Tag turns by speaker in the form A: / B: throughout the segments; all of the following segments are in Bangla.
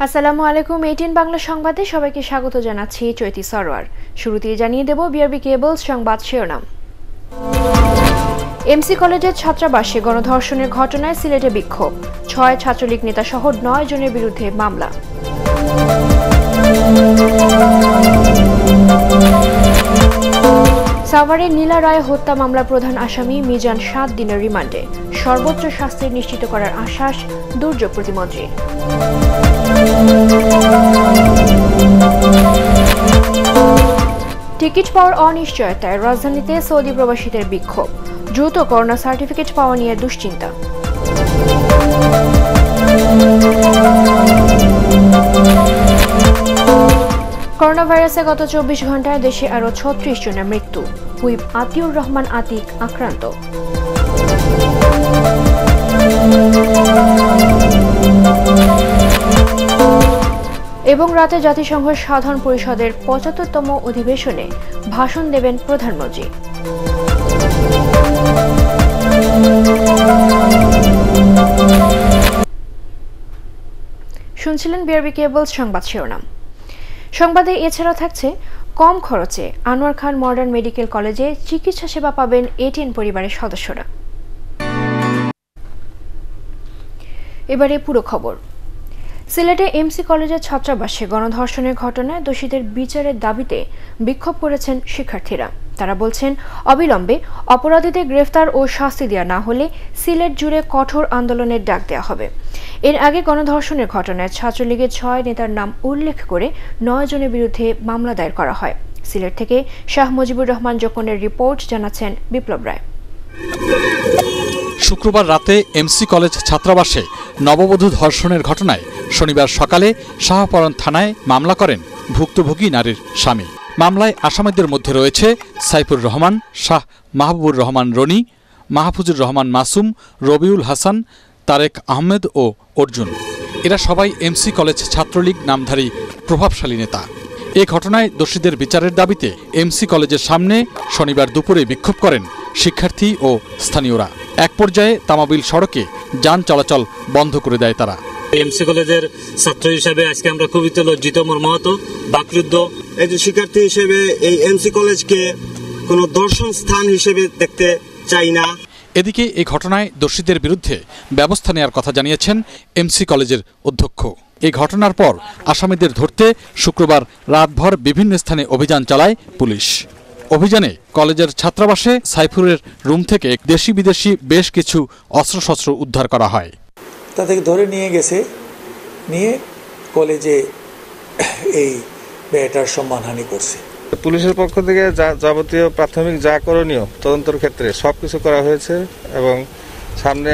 A: আসসালামু আলাইকুম। 18 বাংলা সংবাদে সবাইকে স্বাগত জানাচ্ছি চৈতি সরওয়ার। শুরুতেই জানিয়ে দেব বিআরবি কেবলস সংবাদ শিরোনাম। এমসি কলেজের ছাত্রাবাসে গণধর্ষণের ঘটনায় সিলেটে বিক্ষোভ, 6 ছাত্রলীগ নেতা সহ 9 জনের বিরুদ্ধে মামলা। সাভারের নীলা রায় হত্যা মামলার প্রধান আসামি মিজান 7 দিনের রিমান্ডে, সর্বোচ্চ শাস্তি নিশ্চিত করার আশ্বাস দুর্যোগ প্রতিমন্ত্রীর। টিকিট পাওয়ার অনিশ্চয়তায় রাজধানীতে সৌদি প্রবাসীদের বিক্ষোভ, দ্রুত করোনা সার্টিফিকেট পাওয়া নিয়ে দুশ্চিন্তা। করোনা ভাইরাসে গত 24 ঘন্টায় দেশে আরো 36 জনের মৃত্যু, হুইপ আতিউর রহমান আতিক আক্রান্ত। এবং রাতে জাতিসংঘ সাধারণ পরিষদের 75তম অধিবেশনে ভাষণ দেবেন প্রধানমন্ত্রী। শুনছিলেন বিআরবি কেবলস সংবাদ শিরোনাম। সংবাদে এছাড়া থাকছে, কম খরচে আনোয়ার খান মডার্ন মেডিকেল কলেজে চিকিৎসা সেবা পাবেন 18 পরিবারের সদস্যরা। এবারে পুরো খবর। সিলেটে এমসি কলেজের ছাত্রাবাসে গণধর্ষণের ঘটনায় দোষীদের বিচারের দাবিতে বিক্ষোভ করেছেন শিক্ষার্থীরা। তারা বলছেন, অবিলম্বে অপরাধীদের গ্রেফতার ও শাস্তি দেওয়া না হলে সিলেট জুড়ে কঠোর আন্দোলনের ডাক দেওয়া হবে। এর আগে গণধর্ষণের ঘটনায় ছাত্রলীগের 6 নেতার নাম উল্লেখ করে 9 জনের বিরুদ্ধে মামলা দায়ের করা হয়। সিলেট থেকে শাহ মুজিবুর রহমান জোকনের রিপোর্ট, জানাচ্ছেন বিপ্লব রায়।
B: শুক্রবার রাতে এমসি কলেজ ছাত্রাবাসে নববধূ ধর্ষণের ঘটনায় শনিবার সকালে শাহপরণ থানায় মামলা করেন ভুক্তভোগী নারীর স্বামী। মামলায় আসামিদের মধ্যে রয়েছে সাইফুর রহমান, শাহ মাহবুবুর রহমান রনি, মাহফুজুর রহমান মাসুম, রবিউল হাসান, তারেক আহমেদ ও অর্জুন। এরা সবাই এমসি কলেজ ছাত্রলীগ নামধারী প্রভাবশালী নেতা। এ ঘটনায় দোষীদের বিচারের দাবিতে এমসি কলেজের সামনে শনিবার দুপুরে বিক্ষোভ করেন শিক্ষার্থী ও স্থানীয়রা। এক পর্যায়ে তামাবিল সড়কে যান চলাচল বন্ধ করে দেয় তারা।
C: এমসি কলেজের ছাত্র হিসেবে আজকে আমরা খুবই লজ্জিত, মর্মাহত, বাকরুদ্ধ।
D: একজন শিক্ষার্থী হিসেবে এই এমসি কলেজকে কোনো দর্শন স্থান হিসেবে দেখতে চাই না।
B: এদিকে এই ঘটনায় দোষীদের বিরুদ্ধে ব্যবস্থা নেওয়ার কথা জানিয়েছেন এমসি কলেজের অধ্যক্ষ। এই ঘটনার পর আসামিদের ধরতে শুক্রবার রাতভর বিভিন্ন স্থানে অভিযান চালায় পুলিশ। অভিযানে কলেজের ছাত্রাবাসে সাইফুরের রুম থেকে দেশি বিদেশি বেশ কিছু অস্ত্রশস্ত্র উদ্ধার করা হয়।
E: তাদেরকে ধরে নিয়ে গেছে, নিয়ে কলেজে এই মেয়েটার সম্মানহানি করছে।
F: পুলিশের পক্ষ থেকে যাবতীয় প্রাথমিক যা করণীয় তদন্তের ক্ষেত্রে সবকিছু করা হয়েছে এবং সামনে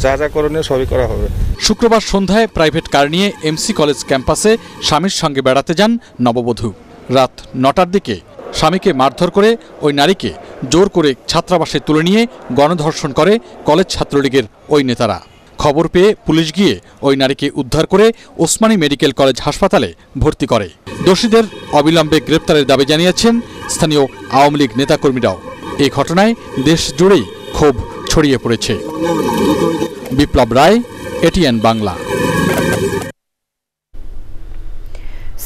F: যা যা করণীয় সবই করা হবে।
B: শুক্রবার সন্ধ্যায় প্রাইভেট কার নিয়ে এমসি কলেজ ক্যাম্পাসে স্বামীর সঙ্গে বেড়াতে যান নববধূ। রাত 9টার দিকে স্বামীকে মারধর করে ওই নারীকে জোর করে ছাত্রাবাসে তুলে নিয়ে গণধর্ষণ করে কলেজ ছাত্রলীগের ওই নেতারা। খবর পেয়ে পুলিশ গিয়ে ওই নারীকে উদ্ধার করে ওসমানী মেডিকেল কলেজ হাসপাতালে ভর্তি করে। দোষীদের অবিলম্বে গ্রেপ্তারের দাবি জানিয়েছেন স্থানীয় আওয়ামী লীগ নেতাকর্মীরাও। এই ঘটনায় দেশ জুড়েই ক্ষোভ ছড়িয়ে পড়েছে। বিপ্লব রায়, এটিএন বাংলা।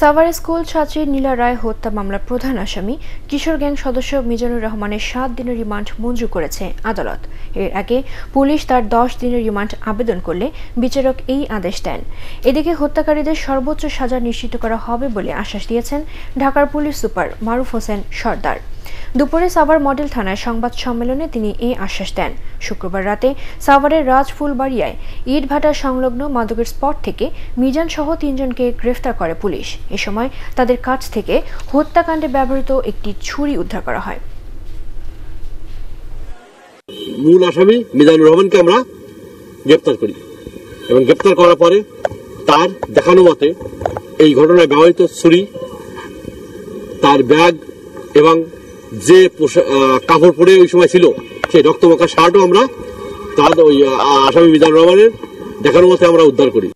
A: সাভারে স্কুল ছাত্রী নীলা রায় হত্যা মামলার প্রধান আসামি কিশোর গ্যাং সদস্য মিজানুর রহমানের 7 দিনের রিমান্ড মঞ্জুর করেছে আদালত। এর আগে পুলিশ তার 10 দিনের রিমান্ড আবেদন করলে বিচারক এই আদেশ দেন। এদিকে হত্যাকারীদের সর্বোচ্চ সাজা নিশ্চিত করা হবে বলে আশ্বাস দিয়েছেন ঢাকার পুলিশ সুপার মারুফ হোসেন সর্দার। দুপুরে সাভার মডেল থানায় সংবাদ সম্মেলনে তিনি এই আশ্বাস দেন। শুক্রবার রাতে সাভারের রাজফুলবাড়িয়ায় ইটভাটা সংলগ্ন মাদকের স্পট থেকে মিজান সহ 3 জনকে গ্রেফতার করে পুলিশ। এ সময় তাদের কাছ থেকে হত্যাকাণ্ডে ব্যবহৃত একটি ছুরি উদ্ধার করা হয়।
C: মূল আসামি মিজানুর রহমানকে আমরা গ্রেফতার করি এবং গ্রেফতার করার পরে তার দেখানো মতে এই ঘটনায় ব্যবহৃত ছুরি, তার ব্যাগ এবং যে কাপড় পরে ওই সময় ছিল সেই রক্তমাখা শার্টও আমরা তার ওই আসামি মিজানুর রহমানের দেখানো মতে আমরা উদ্ধার করি।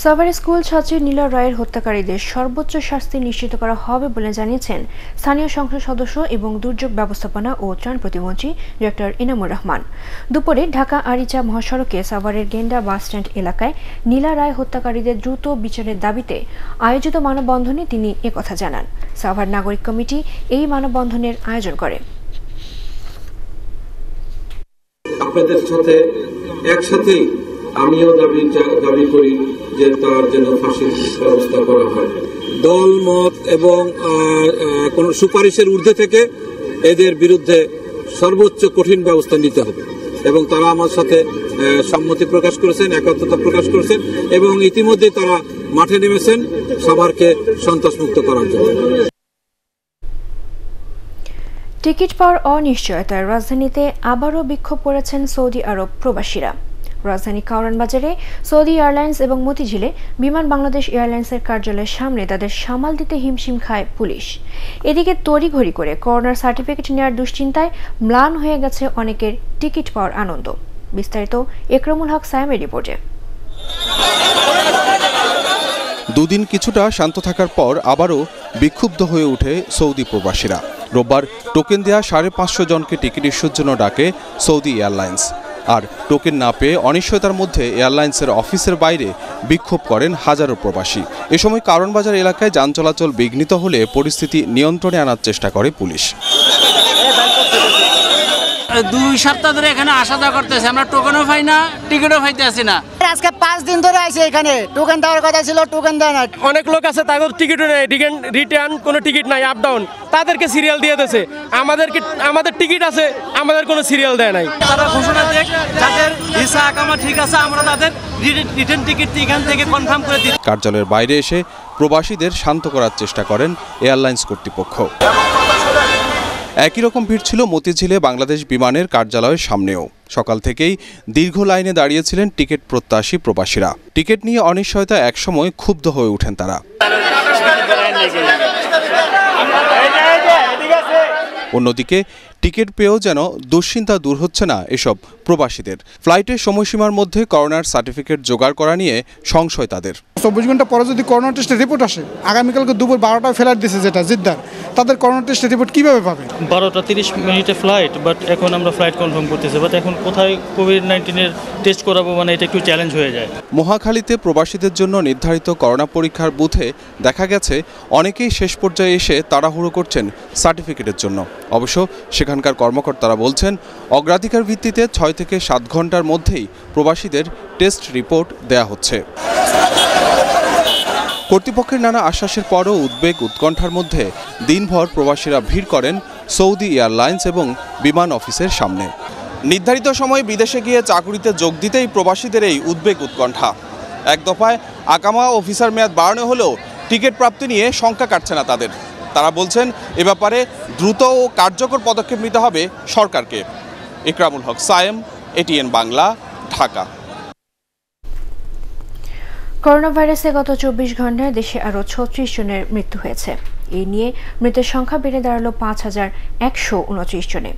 A: সাভারে স্কুল ছাত্রী নীলা রায়ের হত্যাকারীদের সর্বোচ্চ শাস্তি নিশ্চিত করা হবে বলে জানিয়েছেন স্থানীয় সংসদ সদস্য এবং দুর্যোগ ব্যবস্থাপনা ও ত্রাণ প্রতিমন্ত্রী ডক্টর ইনামুর রহমান। দুপুরে ঢাকা আরিচা মহাসড়কে সাভারের গেন্ডা বাসস্ট্যান্ড এলাকায় নীলা রায় হত্যাকারীদের দ্রুত বিচারের দাবিতে আয়োজিত মানববন্ধনে তিনি একথা জানান। সাভার নাগরিক কমিটি এই মানববন্ধনের আয়োজন করে।
G: আপনাদের সাথে একসাথেই আমিও দাবি করি যে তার যেন ফাঁসির ব্যবস্থা করা হয়। দল মত এবং কোন সুপারিশের ঊর্ধ্বে থেকে এদের বিরুদ্ধে সর্বোচ্চ কঠিন ব্যবস্থা নিতে হবে এবং তারা আমার সাথে সম্মতি প্রকাশ করেছেন, একাত্মতা প্রকাশ করেছেন এবং ইতিমধ্যে তারা মাঠে নেমেছেন সাভারকে সন্ত্রাসমুক্ত করার জন্য।
A: টিকিট পাওয়ার অনিশ্চয়তায় রাজধানীতে আবারও বিক্ষোভ করেছেন সৌদি আরব প্রবাসীরা। রাজধানী কাউরান বাজারে সৌদি এয়ারলাইন্স এবং মতিঝিলে বিমান বাংলাদেশ এয়ারলাইন্সের কার্যালয়ের সামনে তাদের সামাল দিতে হিমশিম খায় পুলিশ। এদিকে তড়িঘড়ি করে করোনার সার্টিফিকেট নেওয়ার দুশ্চিন্তায় ম্লান হয়ে গেছে অনেকের টিকিট পাওয়ার আনন্দ। বিস্তারিত একরামুল হক সায়েমের রিপোর্টে।
H: দুদিন কিছুটা শান্ত থাকার পর আবারও বিক্ষুব্ধ হয়ে ওঠে সৌদি প্রবাসীরা। রোববার টোকেন দেয়া 550 জনকে টিকিট ইস্যুর জন্য ডাকে সৌদি এয়ারলাইন্স। আর টোকেন না পেয়ে অনিশ্চয়তার মধ্যে এয়ারলাইন্সের অফিসের বাইরে বিক্ষোভ করেন হাজারো প্রবাসী। এ সময় কারণ বাজার এলাকায় যান চলাচল বিঘ্নিত হলে পরিস্থিতি নিয়ন্ত্রণে আনার চেষ্টা করে পুলিশ।
I: 2 সপ্তাহ ধরে এখানে আসা যাওয়া করতেছে, আমরা টোকেনও পাই না, টিকিটও পাইতে আসি না।
J: আজকে 5 দিন ধরে আছে এখানে, টোকেন দেওয়ার কথা ছিল, টোকেন দেয় না।
K: অনেক লোক আছে তাদের টিকিটও নেই, রিটার্ন কোনো টিকিট নাই, আপ ডাউন, তাদেরকে সিরিয়াল দিয়ে দিয়েছে। আমাদের টিকিট আছে, আমাদের কোনো সিরিয়াল দেয় নাই।
I: তারা ঘোষণা দেখ যাদের ভিসা আকামা ঠিক আছে আমরা তাদের রিটার্ন টিকিট এখান থেকে কনফার্ম করে দিই।
H: কার্যালয়ের বাইরে এসে প্রবাসীদের শান্ত করার চেষ্টা করেন এয়ারলাইন্স কর্তৃপক্ষ। একই রকম ভিড় ছিল মতিঝিলে বাংলাদেশ বিমানের কার্যালয়ের সামনেও। সকাল থেকেই দীর্ঘ লাইনে দাঁড়িয়েছিলেন টিকিট প্রত্যাশী প্রবাসীরা। টিকিট নিয়ে অনিশ্চয়তা একসময় ক্ষুব্ধ হয়ে ওঠেন তারা। অন্যদিকে টিকিট পেয়েও যেন দুশ্চিন্তা দূর হচ্ছে না এসব প্রবাসীদের। ফ্লাইটের সময়সীমার মধ্যে করোনার সার্টিফিকেট জোগাড় করা নিয়ে সংশয় তাদের।
L: 24 ঘন্টা পরে যদি করোনা টেস্টের রিপোর্ট আসে, আগামীকালকে দুপুর 12টায় ফ্লাইট দিয়েছে যেটা জিদ্দার, তাদের করোনা টেস্টের রিপোর্ট কিভাবে পাবে?
M: 12টা 30 মিনিটে ফ্লাইট, বাট এখন আমরা ফ্লাইট কনফার্ম করতেছি, বাট এখন কোথায় কোভিড-19-এর টেস্ট করাবো, মানে এটা একটু চ্যালেঞ্জ হয়ে যায়।
H: মহাখালীতে প্রবাসীদের জন্য নির্ধারিত করোনা পরীক্ষার বুথে দেখা গেছে অনেকেই শেষ পর্যায়ে এসে তাড়াহুড়ো করছেন সার্টিফিকেটের জন্য। অবশ্য সেখানকার কর্মকর্তারা বলছেন অগ্রাধিকার ভিত্তিতে 6 থেকে 7 ঘন্টার মধ্যেই প্রবাসীদের টেস্ট রিপোর্ট দেয়া হচ্ছে। কর্তৃপক্ষের নানা আশ্বাসের পরও উদ্বেগ উৎকণ্ঠার মধ্যে দিনভর প্রবাসীরা ভিড় করেন সৌদি এয়ারলাইন্স এবং বিমান অফিসের সামনে। নির্ধারিত সময় বিদেশে গিয়ে চাকুরিতে যোগ দিতেই প্রবাসীদের এই উদ্বেগ উৎকণ্ঠা। এক দফায় আকামা ও ভিসার মেয়াদ বাড়ানো হলেও টিকিট প্রাপ্তি নিয়ে শঙ্কা কাটছে না তাদের। তারা বলছেন এ ব্যাপারে দ্রুত ও কার্যকর পদক্ষেপ নিতে হবে সরকারকে। একরামুল হক সায়েম, এটিএন বাংলা, ঢাকা।
A: করোনা ভাইরাসে গত 24 ঘন্টায় দেশে আরও 36 জনের মৃত্যু হয়েছে। এই নিয়ে মৃতের সংখ্যা বেড়ে দাঁড়ালো 5129 জনে।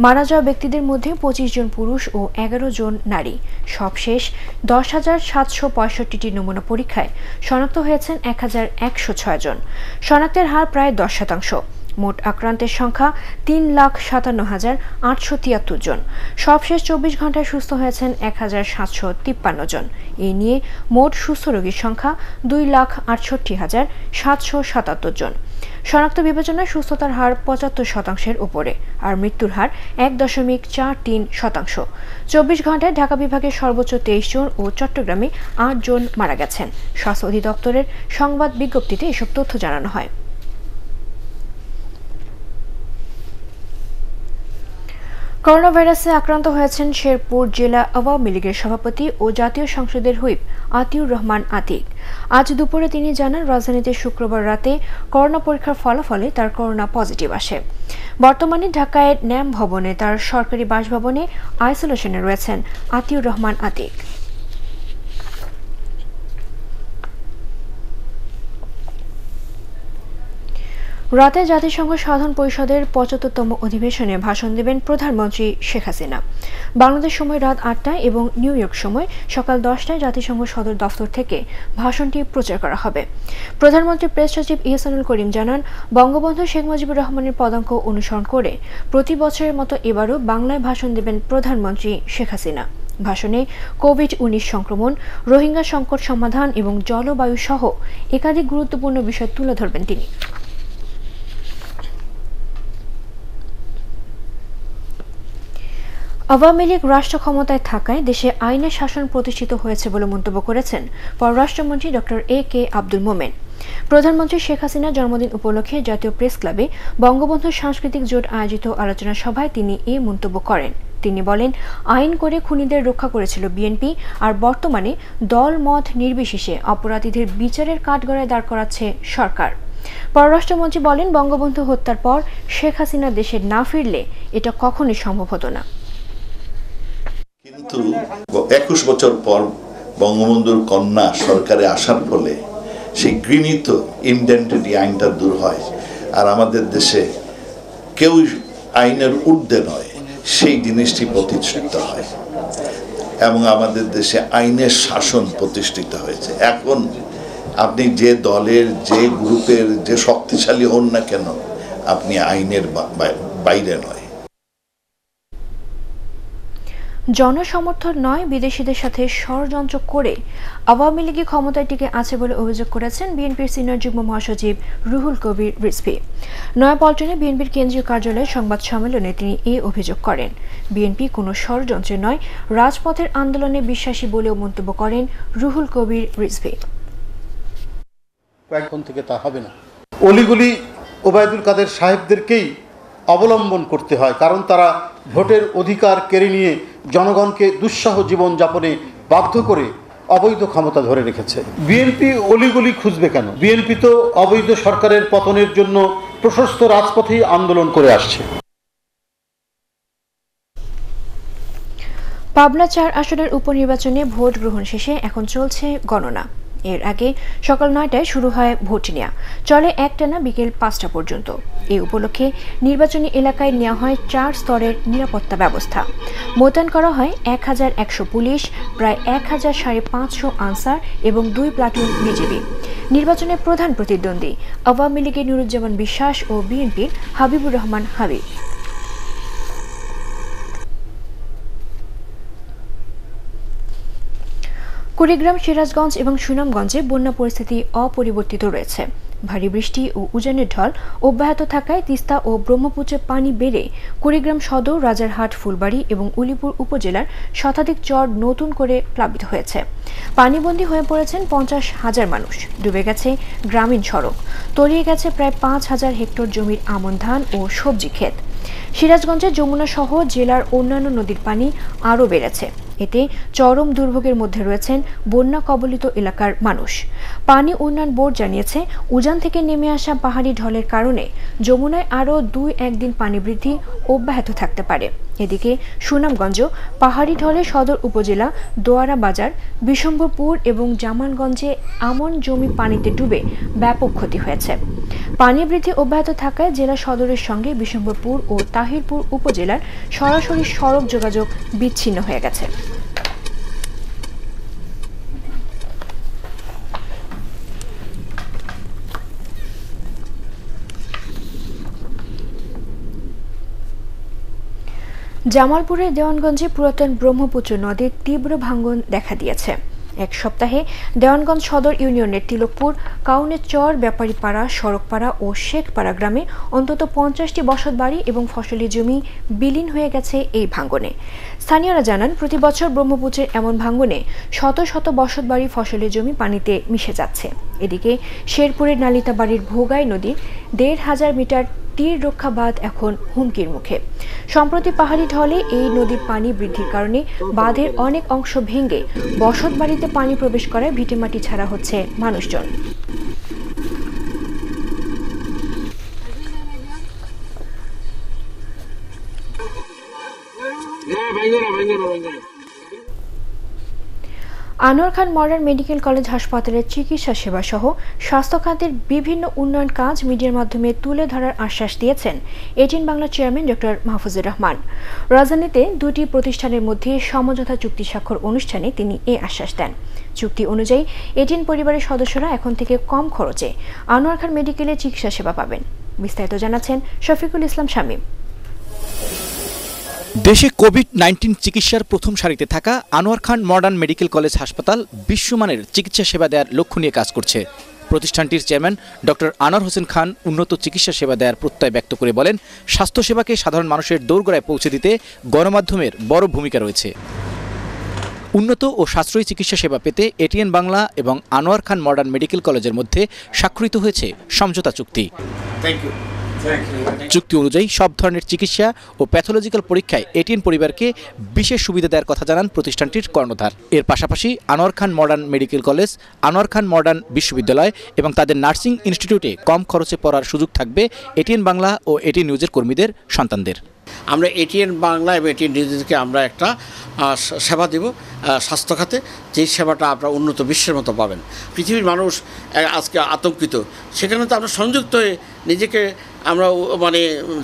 A: মারা যাওয়া ব্যক্তিদের মধ্যে 25 জন পুরুষ ও 11 জন নারী। সবশেষ 10,765টি নমুনা পরীক্ষায় শনাক্ত হয়েছেন 1106 জন। শনাক্তের হার প্রায় 10%। মোট আক্রান্তের সংখ্যা 3,57,873 জন। সবশেষ 24 ঘন্টায় সুস্থ হয়েছেন 1,753 জন। এই নিয়ে মোট সুস্থ রোগীর সংখ্যা 2,68,777 জন। শনাক্ত বিবেচনায় সুস্থতার হার 75%-এর উপরে, আর মৃত্যুর হার 1.43%। 24 ঘন্টায় ঢাকা বিভাগের সর্বোচ্চ 23 জন ও চট্টগ্রামে 8 জন মারা গেছেন। স্বাস্থ্য অধিদপ্তরের সংবাদ বিজ্ঞপ্তিতে এসব তথ্য জানানো হয়। করোনা ভাইরাসে আক্রান্ত হয়েছেন শেরপুর জেলা আওয়ামী লীগের সভাপতি ও জাতীয় সংসদের হুইপ আতিউর রহমান আতিক। আজ দুপুরে তিনি জানান রাজধানীতে শুক্রবার রাতে করোনা পরীক্ষার ফলাফলে তার করোনা পজিটিভ আসে। বর্তমানে ঢাকায় ন্যাম ভবনে তার সরকারি বাসভবনে আইসোলেশনে রয়েছেন আতিউর রহমান আতিক। রাতে জাতিসংঘ সাধারণ পরিষদের 75তম অধিবেশনে ভাষণ দেবেন প্রধানমন্ত্রী শেখ হাসিনা। বাংলাদেশ সময় রাত 8টায় এবং নিউ ইয়র্ক সময় সকাল 10টায় জাতিসংঘ সদর দফতর থেকে ভাষণটি প্রচার করা হবে। প্রধানমন্ত্রী প্রেস সচিব ইহসানুল করিম জানান, বঙ্গবন্ধু শেখ মুজিবুর রহমানের পদাঙ্ক অনুসরণ করে প্রতি বছরের মতো এবারও বাংলায় ভাষণ দেবেন প্রধানমন্ত্রী শেখ হাসিনা। ভাষণে কোভিড-19 সংক্রমণ, রোহিঙ্গা সংকট সমাধান এবং জলবায়ু সহ একাধিক গুরুত্বপূর্ণ বিষয় তুলে ধরবেন তিনি। আওয়ামী লীগ রাষ্ট্র ক্ষমতায় থাকায় দেশে আইনের শাসন প্রতিষ্ঠিত হয়েছে বলে মন্তব্য করেছেন পররাষ্ট্রমন্ত্রী ডক্টর এ.কে আব্দুল মোমেন। প্রধানমন্ত্রী শেখ হাসিনার জন্মদিন উপলক্ষে জাতীয় প্রেস ক্লাবে বঙ্গবন্ধু সাংস্কৃতিক জোট আয়োজিত আলোচনা সভায় তিনি এ মন্তব্য করেন। তিনি বলেন, আইন করে খুনিদের রক্ষা করেছিল বিএনপি, আর বর্তমানে দল মত নির্বিশেষে অপরাধীদের বিচারের কাঠগড়ায় দাঁড় করাচ্ছে সরকার। পররাষ্ট্রমন্ত্রী বলেন, বঙ্গবন্ধু হত্যার পর শেখ হাসিনা দেশে না ফিরলে এটা কখনোই সম্ভব হতো না।
N: কিন্তু 21 বছর পর বঙ্গবন্ধুর কন্যা সরকারে আসার ফলে সেই ঘৃণিত ইনডেন্টিটি আইনটা দূর হয়, আর আমাদের দেশে কেউ আইনের ঊর্ধ্বে নয় সেই জিনিসটি প্রতিষ্ঠিত হয় এবং আমাদের দেশে আইনের শাসন প্রতিষ্ঠিত হয়েছে। এখন আপনি যে দলের, যে গ্রুপের, যে শক্তিশালী হন না কেন, আপনি আইনের বাইরে নয়।
A: জনসমর্থন নয়, বিদেশিদের সাথে ষড়যন্ত্র করে আওয়ামী লীগের ক্ষমতায় টিকে আছে বলে অভিযোগ করেছেন বিএনপির সিনিয়র যুগ্ম মহাসচিব রুহুল কবির রিজভী। নয়াপল্টনে বিএনপির কেন্দ্রীয় কার্যালয়ে সংবাদ সম্মেলনে তিনি এই অভিযোগ করেন। বিএনপি কোনো ষড়যন্ত্রে নয়, রাজপথের আন্দোলনে বিশ্বাসী বলেও মন্তব্য করেন রুহুল কবির রিজভী।
O: কয়েকক্ষণ থেকে তা হবে না। অলিগলি ওবায়দুল কাদের সাহেবদেরকেই অবলম্বন করতে হয়, কারণ তারা ভোটের অধিকার কেড়ে নিয়ে জনগণকে দুঃসহ জীবনযাপনে বাধ্য করে অবৈধ ক্ষমতা ধরে রেখেছে। বিএনপি অলিগলি খুঁজবে কেন? বিএনপি তো অবৈধ সরকারের পতনের জন্য প্রশস্ত রাজপথেই আন্দোলন করে আসছে।
A: পাবনা 4 আসনের উপনির্বাচনে ভোট গ্রহণ শেষে এখন চলছে গণনা। এর আগে সকাল 9টায় শুরু হয় ভোট নেওয়া, চলে একটানা বিকেল 5টা পর্যন্ত। এই উপলক্ষে নির্বাচনী এলাকায় নেওয়া হয় 4 স্তরের নিরাপত্তা ব্যবস্থা। মোতায়েন করা হয় 1100 পুলিশ, প্রায় 1500 আনসার এবং 2 প্লাটুন বিজিবি। নির্বাচনের প্রধান প্রতিদ্বন্দ্বী আওয়ামী লীগের নুরুজ্জামান বিশ্বাস ও বিএনপির হাবিবুর রহমান হাবিব। কুড়িগ্রাম, সিরাজগঞ্জ এবং সুনামগঞ্জে বন্যা পরিস্থিতি অপরিবর্তিত রয়েছে। ভারী বৃষ্টি ও উজানের ঢল অব্যাহত থাকায় তিস্তা ও ব্রহ্মপুত্রে পানি বেড়ে কুড়িগ্রাম সদর, রাজারহাট, ফুলবাড়ী এবং উলিপুর উপজেলার শতাধিক চর নতুন করে প্লাবিত হয়েছে। পানিবন্দী হয়ে পড়েছেন 50,000 মানুষ। ডুবে গেছে গ্রামীণ সড়ক, তলিয়ে গেছে প্রায় 5,000 হেক্টর জমির আমন ধান ও সবজি ক্ষেত। সিরাজগঞ্জে যমুনা সহ জেলার অন্যান্য নদীর পানি আরও বেড়েছে। এতে চরম দুর্ভোগের মধ্যে রয়েছেন বন্যা কবলিত এলাকার মানুষ। পানি উন্নয়ন বোর্ড জানিয়েছে, উজান থেকে নেমে আসা পাহাড়ি ঢলের কারণে যমুনায় আরও 2-1 দিন পানি বৃদ্ধি অব্যাহত থাকতে পারে। এদিকে সুনামগঞ্জ পাহাড়ি ঢলে সদর উপজেলা, দোয়ারা বাজার, বিশম্ভরপুর এবং জামালগঞ্জে আমন জমি পানিতে ডুবে ব্যাপক ক্ষতি হয়েছে। পানি বৃদ্ধি অব্যাহত থাকায় জেলা সদরের সঙ্গে বিশম্ভরপুর ও তাহিরপুর উপজেলার সরাসরি সড়ক যোগাযোগ বিচ্ছিন্ন হয়ে গেছে। জামালপুরের দেওয়ানগঞ্জে পুরাতন ব্রহ্মপুত্র নদীর তীব্র ভাঙ্গন দেখা দিয়েছে। এক সপ্তাহে দেওয়ানগঞ্জ সদর ইউনিয়নের তিলকপুর, কাউনের চর, ব্যাপারীপাড়া, সড়কপাড়া ও শেখপাড়া গ্রামে অন্তত 50টি বসতবাড়ি এবং ফসলি জমি বিলীন হয়ে গেছে এই ভাঙ্গনে। স্থানীয়রা জানান, প্রতি বছর ব্রহ্মপুত্রের এমন ভাঙ্গনে শত শত বসতবাড়ি, ফসলি জমি পানিতে মিশে যাচ্ছে। এদিকে শেরপুরের নালিতাবাড়ির ভোগাই নদীর 1,500 মিটার তীর রক্ষা বাঁধ এখন হুমকির মুখে। সম্প্রতি পাহাড়ি ঢলে এই নদীর পানি বৃদ্ধির কারণে বাঁধের অনেক অংশ ভেঙে বসতবাড়িতে পানি প্রবেশ করায় ভিটেমাটি ছাড়া হচ্ছে মানুষজন। আনোয়ার খান মডার্ন মেডিকেল কলেজ হাসপাতালের চিকিৎসা সেবা সহ স্বাস্থ্য খাতের বিভিন্ন উন্নয়ন কাজ মিডিয়ার মাধ্যমে তুলে ধরার আশ্বাস দিয়েছেন ATN Bangla chairman doctor Mahfuzur Rahman. রাজধানীতে দুটি প্রতিষ্ঠানের মধ্যে সমঝোতা চুক্তি স্বাক্ষর অনুষ্ঠানে তিনি এই আশ্বাস দেন। চুক্তি অনুযায়ী এটিএন পরিবারের সদস্যরা এখন থেকে কম খরচে আনোয়ার খান মেডিকেলে চিকিৎসা সেবা পাবেন। বিস্তারিত জানাচ্ছেন শফিকুল ইসলাম শামীম।
P: দেশে কোভিড-19 চিকিৎসার প্রথম সারিতে থাকা আনোয়ার খান মডার্ন মেডিকেল কলেজ হাসপাতাল বিশ্বমানের চিকিৎসা সেবা দেওয়ার লক্ষ্য নিয়ে কাজ করছে। প্রতিষ্ঠানটির চেয়ারম্যান ডক্টর আনোয়ার হোসেন খান উন্নত চিকিৎসা সেবা দেওয়ার প্রত্যয় ব্যক্ত করে বলেন, স্বাস্থ্যসেবাকে সাধারণ মানুষের দোরগোড়ায় পৌঁছে দিতে গণমাধ্যমের বড় ভূমিকা রয়েছে। উন্নত ও সাশ্রয়ী চিকিৎসা সেবা পেতে এটিএন বাংলা এবং আনোয়ার খান মডার্ন মেডিকেল কলেজের মধ্যে স্বাক্ষরিত হয়েছে সমঝোতা চুক্তি। চুক্তি অনুযায়ী সব ধরনের চিকিৎসা ও প্যাথোলজিক্যাল পরীক্ষায় এটিএন পরিবারকে বিশেষ সুবিধা দেওয়ার কথা জানান প্রতিষ্ঠানটির কর্ণধার। এর পাশাপাশি আনোয়ার খান মডার্ন মেডিকেল কলেজ, আনোয়ার খান মডার্ন বিশ্ববিদ্যালয় এবং তাদের নার্সিং ইনস্টিটিউটে কম খরচে পড়ার সুযোগ থাকবে এটিএন বাংলা ও এটিএন নিউজের কর্মীদের সন্তানদের।
Q: আমরা এটিএন বাংলা এবং এটিএন নিউজকে আমরা একটা সেবা দেব স্বাস্থ্য খাতে, যেই সেবাটা আপনারা উন্নত বিশ্বের মতো পাবেন। পৃথিবীর মানুষ আজকে আতঙ্কিত, সেখানে তো আমরা সংযুক্ত হয়ে নিজেকে আমরা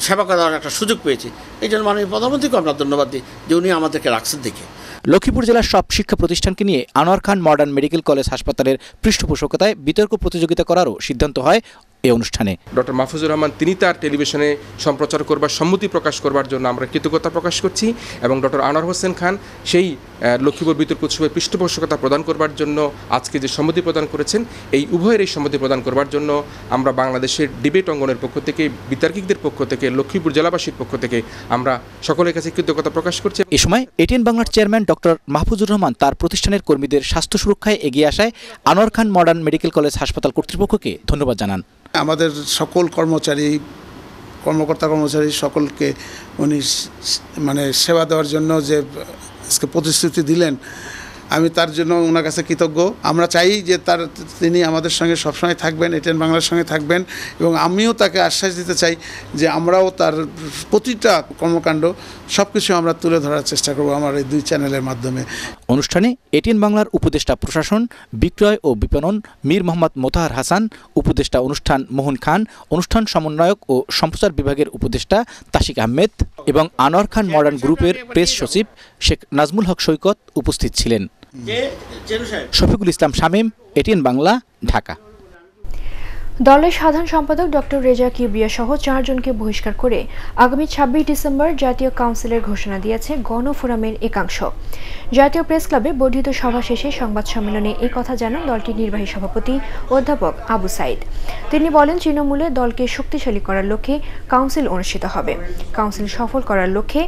Q: সেবা করার একটা সুযোগ পেয়েছি। এই জন্য মাননীয় প্রধানমন্ত্রীকে আমরা ধন্যবাদ দিই যে উনি আমাদেরকে রাখছেন দেখে।
P: লক্ষ্মীপুর জেলার সব শিক্ষা প্রতিষ্ঠানকে নিয়ে আনোয়ার খান মডার্ন মেডিকেল কলেজ হাসপাতালের পৃষ্ঠপোষকতায় বিতর্ক প্রতিযোগিতা করারও সিদ্ধান্ত হয় এই অনুষ্ঠানে।
R: ডক্টর মাহফুজুর রহমান তিনি তার টেলিভিশনে সম্প্রচার করবার সম্মতি প্রকাশ করবার জন্য আমরা কৃতজ্ঞতা প্রকাশ করছি এবং ডক্টর আনোয়ার হোসেন খান সেই লক্ষ্মীপুর বিতর্ক উৎসবের পৃষ্ঠপোষকতা প্রদান করবার জন্য আজকে যে সম্মতি প্রদান করেছেন, এই উভয়ের এই সম্মতি প্রদান করবার জন্য আমরা বাংলাদেশের ডিবেট অঙ্গনের পক্ষ থেকে, বিতর্কিকদের পক্ষ থেকে, লক্ষ্মীপুর জেলাবাসীর পক্ষ থেকে আমরা সকলের কাছে কৃতজ্ঞতা প্রকাশ করছি।
P: এ সময় এটিএন বাংলার চেয়ারম্যান ডক্টর মাহফুজুর রহমান তার প্রতিষ্ঠানের কর্মীদের স্বাস্থ্য সুরক্ষায় এগিয়ে আসায় আনোয়ার খান মডার্ন মেডিকেল কলেজ হাসপাতাল কর্তৃপক্ষকে ধন্যবাদ জানান।
S: আমাদের সকল কর্মকর্তা কর্মচারী সকলকে উনি সেবা দেওয়ার জন্য যে প্রতিশ্রুতি দিলেন, আমি তার জন্য ওনার কাছে কৃতজ্ঞ। আমরা চাই যে তিনি আমাদের সঙ্গে সবসময় থাকবেন, এটিএন বাংলার সঙ্গে থাকবেন এবং আমিও তাকে আশ্বাস দিতে চাই যে আমরাও তার প্রতিটা কর্মকাণ্ড সব কিছু আমরা তুলে ধরার চেষ্টা করব আমার এই দুই চ্যানেলের মাধ্যমে।
P: অনুষ্ঠানে এটিএন বাংলার উপদেষ্টা প্রশাসন, বিক্রয় ও বিপণন মীর মোহাম্মদ মোতাহার হাসান, উপদেষ্টা অনুষ্ঠান মোহন খান, অনুষ্ঠান সমন্বয়ক ও সম্প্রচার বিভাগের উপদেষ্টা তাশিক আহমেদ এবং আনোয়ার খান মডার্ন গ্রুপের প্রেস সচিব শেখ নাজমুল হক সৈকত উপস্থিত ছিলেন। শফিকুল ইসলাম শামীম, এটিএন বাংলা, ঢাকা।
A: দলের সাধারণ সম্পাদক ডক্টর রেজা কিবরিয়া সহ 4 জনকে বহিষ্কার করে আগামী 26 ডিসেম্বর জাতীয় কাউন্সিলের ঘোষণা দিয়েছে গণফোরামের একাংশ। জাতীয় প্রেস ক্লাবে বর্ধিত সভা শেষে সংবাদ সম্মেলনে এই কথা জানান দলটির নির্বাহী সভাপতি অধ্যাপক আবু সাইদ। তিনি বলেন, তৃণমূলে দলকে শক্তিশালী করার লক্ষ্যে কাউন্সিল অনুষ্ঠিত হবে। কাউন্সিল সফল করার লক্ষ্যে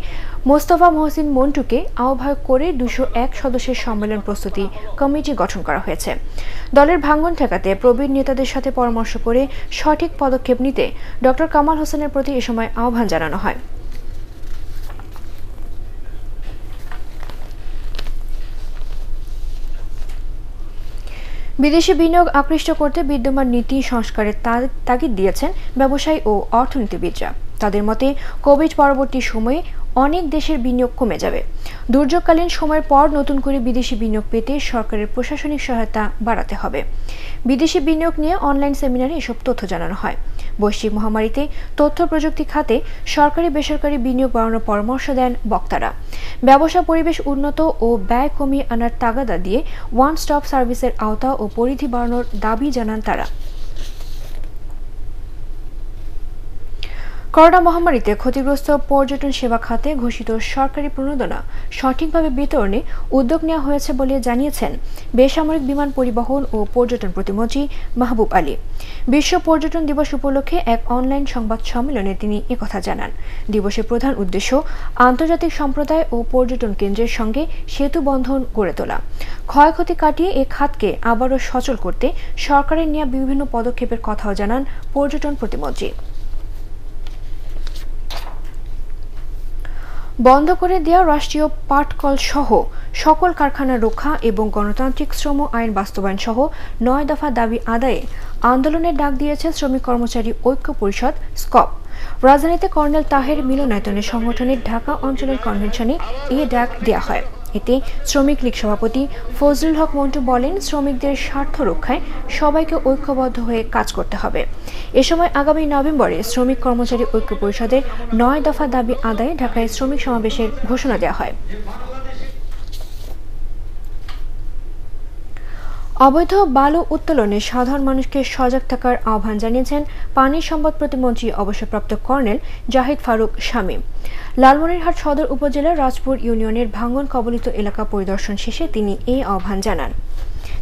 A: মোস্তফা মহসিন মন্টুকে আহ্বায়ক করে 201 সদস্যের সম্মেলন প্রস্তুতি কমিটি গঠন করা হয়েছে। দলের ভাঙন ঠেকাতে প্রবীণ নেতাদের সাথে পরামর্শ করে সঠিক পদক্ষেপ নিতে ডক্টর কামাল হোসেনের প্রতি এ সময় আহ্বান জানানো হয়। বিদেশি বিনিয়োগ আকৃষ্ট করতে বিদ্যমান নীতি সংস্কারের তাগিদ দিয়েছেন ব্যবসায়ী ও অর্থনীতিবিদরা। তাদের মতে, কোভিড পরবর্তী সময়ে অনেক দেশের বিনিয়োগ কমে যাবে। দুর্যোগকালীন সময়ের পর নতুন করে বিদেশি বিনিয়োগ পেতে সরকারের প্রশাসনিক সহায়তা বাড়াতে হবে। বিদেশি বিনিয়োগ নিয়ে অনলাইন সেমিনারে এসব তথ্য জানানো হয়। বৈশ্বিক মহামারীতে তথ্য প্রযুক্তি খাতে সরকারি বেসরকারি বিনিয়োগ বাড়ানোর পরামর্শ দেন বক্তারা। ব্যবসা পরিবেশ উন্নত ও ব্যয় কমিয়ে আনার তাগাদা দিয়ে ওয়ান স্টপ সার্ভিসের আওতা ও পরিধি বাড়ানোর দাবি জানান তারা। করোনা মহামারীতে ক্ষতিগ্রস্ত পর্যটন সেবা খাতে ঘোষিত সরকারি প্রণোদনা সঠিকভাবে বিতরণে উদ্যোগ নেওয়া হয়েছে বলে জানিয়েছেন বেসামরিক বিমান পরিবহন ও পর্যটন প্রতিমন্ত্রী মাহবুব আলী। বিশ্ব পর্যটন দিবস উপলক্ষে এক অনলাইন সংবাদ সম্মেলনে তিনি একথা জানান। দিবসের প্রধান উদ্দেশ্য আন্তর্জাতিক সম্প্রদায় ও পর্যটন কেন্দ্রের সঙ্গে সেতু বন্ধন গড়ে তোলা, ক্ষয়ক্ষতি কাটিয়ে এ খাতকে আবারও সচল করতে সরকারের নেওয়া বিভিন্ন পদক্ষেপের কথাও জানান পর্যটন প্রতিমন্ত্রী। বন্ধ করে দেওয়া রাষ্ট্রীয় পাটকল সহ সকল কারখানা রক্ষা এবং গণতান্ত্রিক শ্রম আইন বাস্তবায়ন সহ 9 দফা দাবি আদায়ে আন্দোলনের ডাক দিয়েছে শ্রমিক কর্মচারী ঐক্য পরিষদ স্কপ। রাজধানীতে কর্নেল তাহের মিলনায়তনে সংগঠনের ঢাকা অঞ্চলের কনভেনশনে এই ডাক দেওয়া হয়। এতে শ্রমিক লীগ সভাপতি ফজলুল হক মন্টু বলেন, শ্রমিকদের স্বার্থ রক্ষায় সবাইকে ঐক্যবদ্ধ হয়ে কাজ করতে হবে। এ সময় আগামী নভেম্বরে শ্রমিক কর্মচারী ঐক্য পরিষদের 9 দফা দাবি আদায়ে ঢাকায় শ্রমিক সমাবেশের ঘোষণা দেওয়া হয়। অবৈধ বালু উত্তোলনে সাধারণ মানুষকে সজাগ থাকার আহ্বান জানিয়েছেন পানি সম্পদ প্রতিমন্ত্রী অবসরপ্রাপ্ত কর্নেল জাহিদ ফারুক শামীম। লালমনিরহাট সদর উপজেলার রাজপুর ইউনিয়নের ভাঙন কবলিত এলাকা পরিদর্শন শেষে তিনি এই আহ্বান জানান।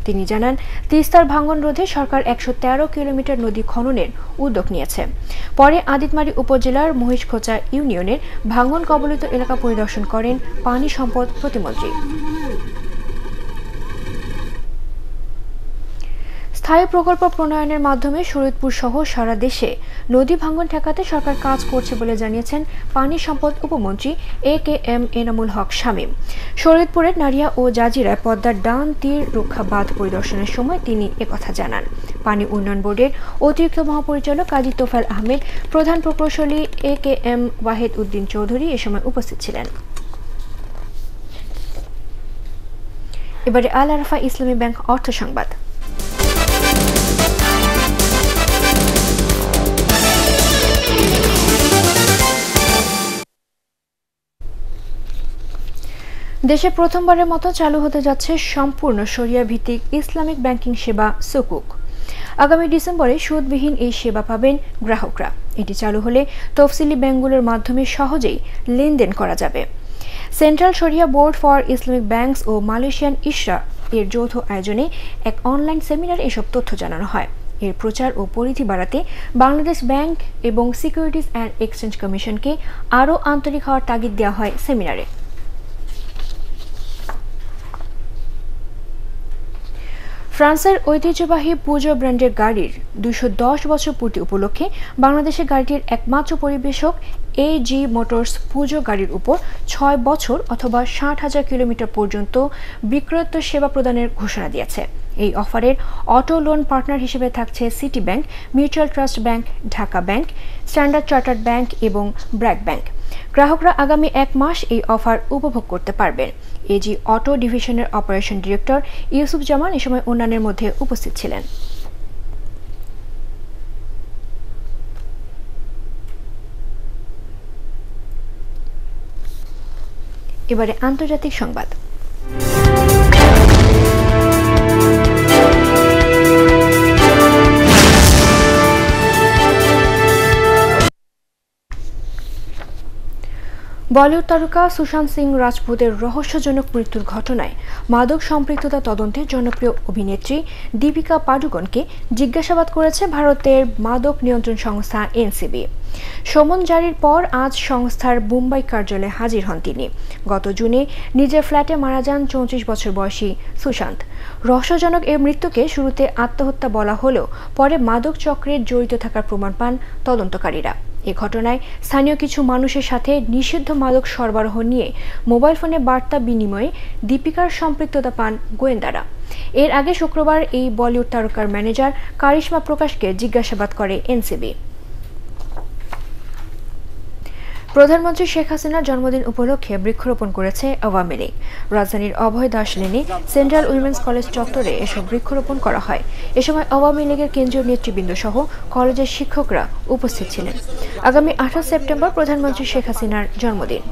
A: তিনি জানান, তিস্তার ভাঙন রোধে সরকার 113 কিলোমিটার নদী খননের উদ্যোগ নিয়েছে। পরে আদিতমারী উপজেলার মহিষখোচা ইউনিয়নের ভাঙন কবলিত এলাকা পরিদর্শন করেন পানি সম্পদ প্রতিমন্ত্রী। স্থায়ী প্রকল্প প্রণয়নের মাধ্যমে শরীয়তপুর সহ সারা দেশে নদী ভাঙন ঠেকাতে সরকার কাজ করছে বলে জানিয়েছেন পানি সম্পদ উপমন্ত্রী AKM এনামুল হক শামীম। শরীয়তপুরের নারিয়া ও জাজিরায় পদ্মার ডান তীর রক্ষা বাঁধ পরিদর্শনের সময় তিনি একথা জানান। পানি উন্নয়ন বোর্ডের অতিরিক্ত মহাপরিচালক কাজী তোফায়েল আহমেদ, প্রধান প্রকৌশলী AKM ওয়াহিদ উদ্দিন চৌধুরী এ সময় উপস্থিত ছিলেন। এবারে আল আরাফা ইসলামী ব্যাংক অর্থ সংবাদ। দেশে প্রথমবারের মতো চালু হতে যাচ্ছে সম্পূর্ণ শরিয়া ভিত্তিক ইসলামিক ব্যাংকিং সেবা সুকুক। আগামী ডিসেম্বরে সুদবিহীন এই সেবা পাবেন গ্রাহকরা। এটি চালু হলে তফসিলি ব্যাংকগুলোর মাধ্যমে সহজেই লেনদেন করা যাবে। Central shariah board for Islamic banks ও মালয়েশিয়ান ইশরা এর যৌথ আয়োজনে এক অনলাইন সেমিনারে এসব তথ্য জানানো হয়। এর প্রচার ও পরিধি বাড়াতে বাংলাদেশ ব্যাংক এবং সিকিউরিটিজ অ্যান্ড এক্সচেঞ্জ কমিশনকে আরও আন্তরিক হওয়ার তাগিদ দেওয়া হয় সেমিনারে। ফ্রান্সের ঐতিহ্যবাহী পুজো ব্র্যান্ডের গাড়ির 210 বছর পূর্তি উপলক্ষে বাংলাদেশের গাড়িটির একমাত্র পরিবেশক AG মোটরস পুজো গাড়ির উপর 6 বছর অথবা 60,000 কিলোমিটার পর্যন্ত বিক্রয়োত্তর সেবা প্রদানের ঘোষণা দিয়েছে। এই অফারের অটো লোন পার্টনার হিসেবে থাকছে city bank, mutual trust bank, Dhaka bank, standard chartered bank এবং ব্র্যাক ব্যাংক। গ্রাহকরা আগামী 1 মাস এই অফার উপভোগ করতে পারবেন। এজি অটো ডিভিশনের অপারেশন ডিরেক্টর ইউসুফ জামান এ সময় অন্যান্যের মধ্যে উপস্থিত ছিলেন। এবারে আন্তর্জাতিক সংবাদ। বলিউড তারকা সুশান্ত সিং রাজপুতের রহস্যজনক মৃত্যুর ঘটনায় মাদক সম্পৃক্ততা তদন্তে জনপ্রিয় অভিনেত্রী দীপিকা পাডুকোনকে জিজ্ঞাসাবাদ করেছে ভারতের মাদক নিয়ন্ত্রণ সংস্থা NCB। সমন জারির পর আজ সংস্থার মুম্বাই কার্যালয়ে হাজির হন তিনি। গত জুনে নিজের ফ্ল্যাটে মারা যান 34 বছর বয়সী সুশান্ত। রহস্যজনক এই মৃত্যুকে শুরুতে আত্মহত্যা বলা হলেও পরে মাদক চক্রের জড়িত থাকার প্রমাণ পান তদন্তকারীরা। এ ঘটনায় স্থানীয় কিছু মানুষের সাথে নিষিদ্ধ মাদক সরবরাহ নিয়ে মোবাইল ফোনে বার্তা বিনিময়ে দীপিকার সম্পৃক্ততা পান গোয়েন্দারা। এর আগে শুক্রবার এই বলিউড তারকার ম্যানেজার কারিশমা প্রকাশকে জিজ্ঞাসাবাদ করে NCB। প্রধানমন্ত্রী শেখ হাসিনার জন্মদিন উপলক্ষে বৃক্ষরোপণ করেছে আওয়ামী লীগ। রাজধানীর অভয় দাস লেনে সেন্ট্রাল উইমেন্স কলেজ চত্বরে এসব বৃক্ষরোপণ করা হয়। এ সময় আওয়ামী লীগের কেন্দ্রীয় নেতৃবৃন্দ সহ কলেজের শিক্ষকরা উপস্থিত ছিলেন। আগামী 28 সেপ্টেম্বর প্রধানমন্ত্রী শেখ হাসিনার জন্মদিন।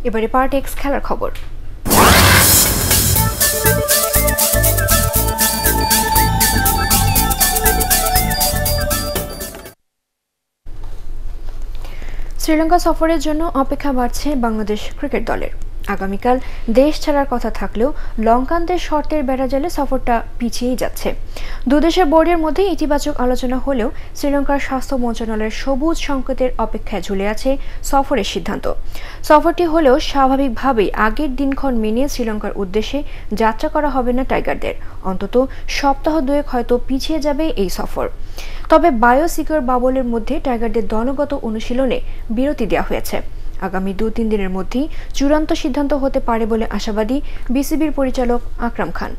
A: এবারে পার্ট এক্স খেলার খবর। শ্রীলঙ্কা সফরের জন্য অপেক্ষা বাড়ছে বাংলাদেশ ক্রিকেট দলের। আগামীকাল দেশ ছাড়ার কথা থাকলেও লঙ্কানদের শর্তের বেড়াজালে সফরটা পিছিয়েই যাচ্ছে। দুদেশের বোর্ডের মধ্যে ইতিবাচক আলোচনা হলেও শ্রীলঙ্কার স্বাস্থ্য মন্ত্রণালয়ের সবুজ সংকেতের অপেক্ষায় ঝুলে আছে সফরের সিদ্ধান্ত। সফরটি হলেও স্বাভাবিকভাবেই আগের দিনক্ষণ মেনে শ্রীলঙ্কার উদ্দেশ্যে যাত্রা করা হবে না টাইগারদের। অন্তত সপ্তাহ দুয়েক হয়তো পিছিয়ে যাবে এই সফর। তবে বায়োসিকিউর বাবলের মধ্যে টাইগারদের দলগত অনুশীলনে বিরতি দেওয়া হয়েছে। আগামী 2-3 দিনের মধ্যেই চূড়ান্ত সিদ্ধান্ত হতে পারে বলে আশাবাদী বিসিবির পরিচালক আকরাম খান।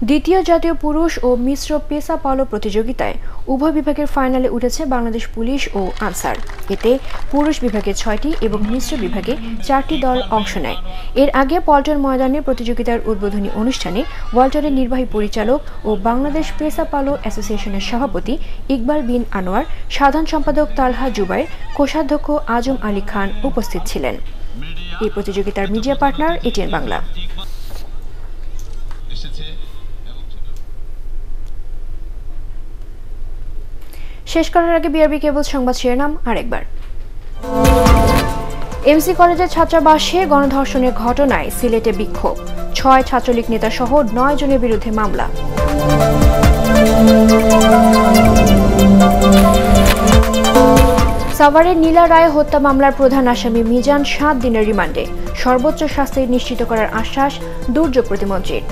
A: দ্বিতীয় জাতীয় পুরুষ ও মিশ্র পেশা পালো প্রতিযোগিতায় উভয় বিভাগের ফাইনালে উঠেছে বাংলাদেশ পুলিশ ও আনসার। এতে পুরুষ বিভাগে 6টি এবং মিশ্র বিভাগে 4টি দল অংশ নেয়। এর আগে পল্টন ময়দানে প্রতিযোগিতার উদ্বোধনী অনুষ্ঠানে ওয়ালটনের নির্বাহী পরিচালক ও বাংলাদেশ পেশা পালো অ্যাসোসিয়েশনের সভাপতি ইকবাল বিন আনোয়ার, সাধারণ সম্পাদক তালহা জুবাইর, কোষাধ্যক্ষ আজম আলী খান উপস্থিত ছিলেন। এই প্রতিযোগিতার মিডিয়া পার্টনার এটিএন বাংলা। শেষ করার আগে বিআরবি কেবল সংবাদ শিরোনাম আরেকবার। এমসি কলেজের ছাত্রাবাসে গণধর্ষণের ঘটনায় সিলেটে বিক্ষোভ, 6 ছাত্রলীগ নেতা সহ 9 জনের বিরুদ্ধে মামলা। সাভারের নীলা রায় হত্যা মামলার প্রধান আসামি মিজান 7 দিনের রিমান্ডে, সর্বোচ্চ শাস্তি নিশ্চিত করার আশ্বাস দুর্যোগ প্রতিমন্ত্রীর।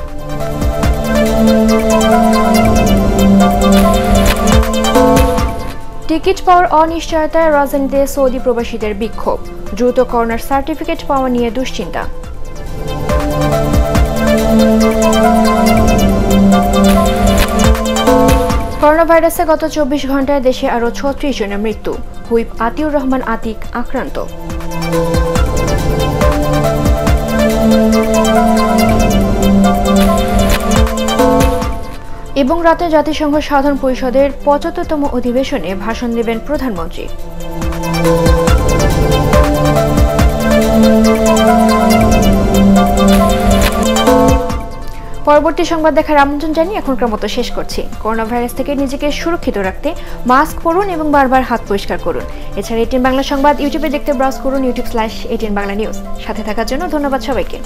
A: টিকিট পাওয়ার অনিশ্চয়তায় রাজধানীতে সৌদি প্রবাসীদের বিক্ষোভ, দ্রুত করোনার সার্টিফিকেট পাওয়া নিয়ে দুশ্চিন্তা। করোনা ভাইরাসে গত 24 ঘন্টায় দেশে আরও 36 জনের মৃত্যু, হুইপ আতিউর রহমান আতিক আক্রান্ত। এবং রাতে জাতিসংঘ সাধারণ পরিষদের 75তম অধিবেশনে ভাষণ দেবেন প্রধানমন্ত্রী। পরবর্তী সংবাদ দেখার আমন্ত্রণ জানিয়ে এখনকার মতো শেষ করছি। করোনা ভাইরাস থেকে নিজেকে সুরক্ষিত রাখতে মাস্ক পরুন এবং বারবার হাত পরিষ্কার করুন। এছাড়া এটিএন বাংলা সংবাদ ইউটিউবে দেখতে ব্রাউজ করুন youtube/ATN বাংলা নিউজ। সাথে থাকার জন্য ধন্যবাদ সবাইকে।